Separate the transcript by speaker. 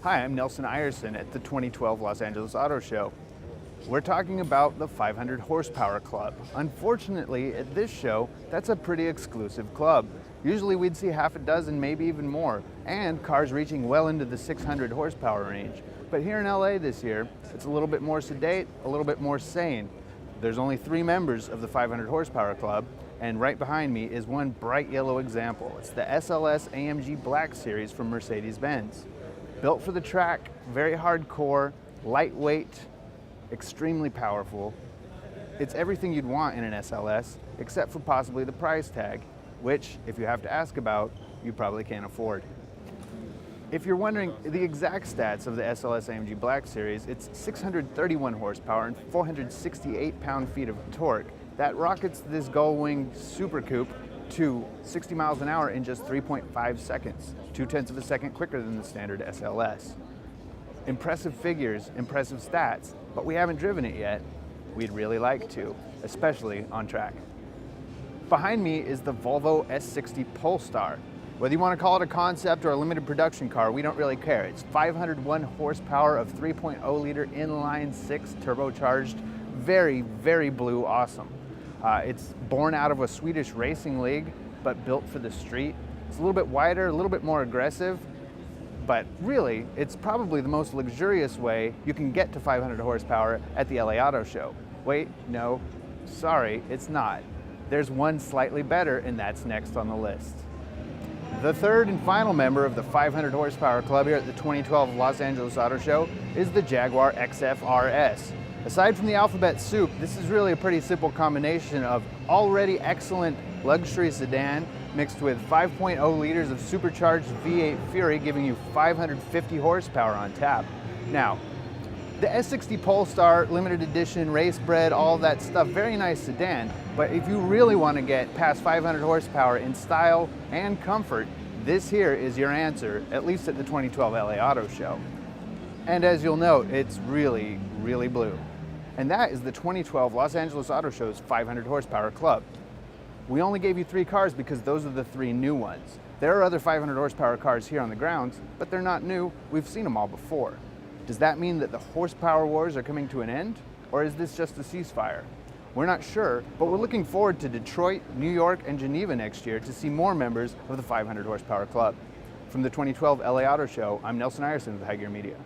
Speaker 1: Hi, I'm Nelson Ierson at the 2012 Los Angeles Auto Show. We're talking about the 500 Horsepower Club. Unfortunately, at this show, that's a pretty exclusive club. Usually we'd see half a dozen, maybe even more, and cars reaching well into the 600 horsepower range. But here in LA this year, it's a little bit more sedate, a little bit more sane. There's only 3 members of the 500 Horsepower Club, and right behind me is one bright yellow example. It's the SLS AMG Black Series from Mercedes-Benz. Built for the track, very hardcore, lightweight, extremely powerful. It's everything you'd want in an SLS, except for possibly the price tag, which, if you have to ask about, you probably can't afford. If you're wondering the exact stats of the SLS AMG Black Series, it's 631 horsepower and 468 pound-feet of torque. That rockets this gull-wing Super Coupe to 60 miles an hour in just 3.5 seconds, 0.2 of a second quicker than the standard SLS. Impressive figures, impressive stats, but we haven't driven it yet. We'd really like to, especially on track. Behind me is the Volvo S60 Pulstar. Whether you want to call it a concept or a limited production car, we don't really care. It's 501 horsepower of 3.0 liter inline 6 turbocharged, very, very blue awesome. It's born out of a Swedish racing league, but built for the street. It's a little bit wider, a little bit more aggressive, but really, it's probably the most luxurious way you can get to 500 horsepower at the LA Auto Show. Wait, no, sorry, it's not. There's one slightly better, and that's next on the list. The third and final member of the 500 Horsepower Club here at the 2012 Los Angeles Auto Show is the Jaguar XF FRS. Aside from the alphabet soup, this is really a pretty simple combination of already excellent luxury sedan mixed with 5.0 liters of supercharged V8 Fury, giving you 550 horsepower on tap. Now, the S60 Pulstar, limited edition, race bred, all that stuff, very nice sedan, but if you really want to get past 500 horsepower in style and comfort, this here is your answer, at least at the 2012 LA Auto Show. And as you'll note, it's really, really blue. And that is the 2012 Los Angeles Auto Show's 500 Horsepower Club. We only gave you 3 cars because those are the 3 new ones. There are other 500 horsepower cars here on the grounds, but they're not new. We've seen them all before. Does that mean that the horsepower wars are coming to an end? Or is this just a ceasefire? We're not sure, but we're looking forward to Detroit, New York, and Geneva next year to see more members of the 500 Horsepower Club. From the 2012 LA Auto Show, I'm Nelson Ierson with High Gear Media.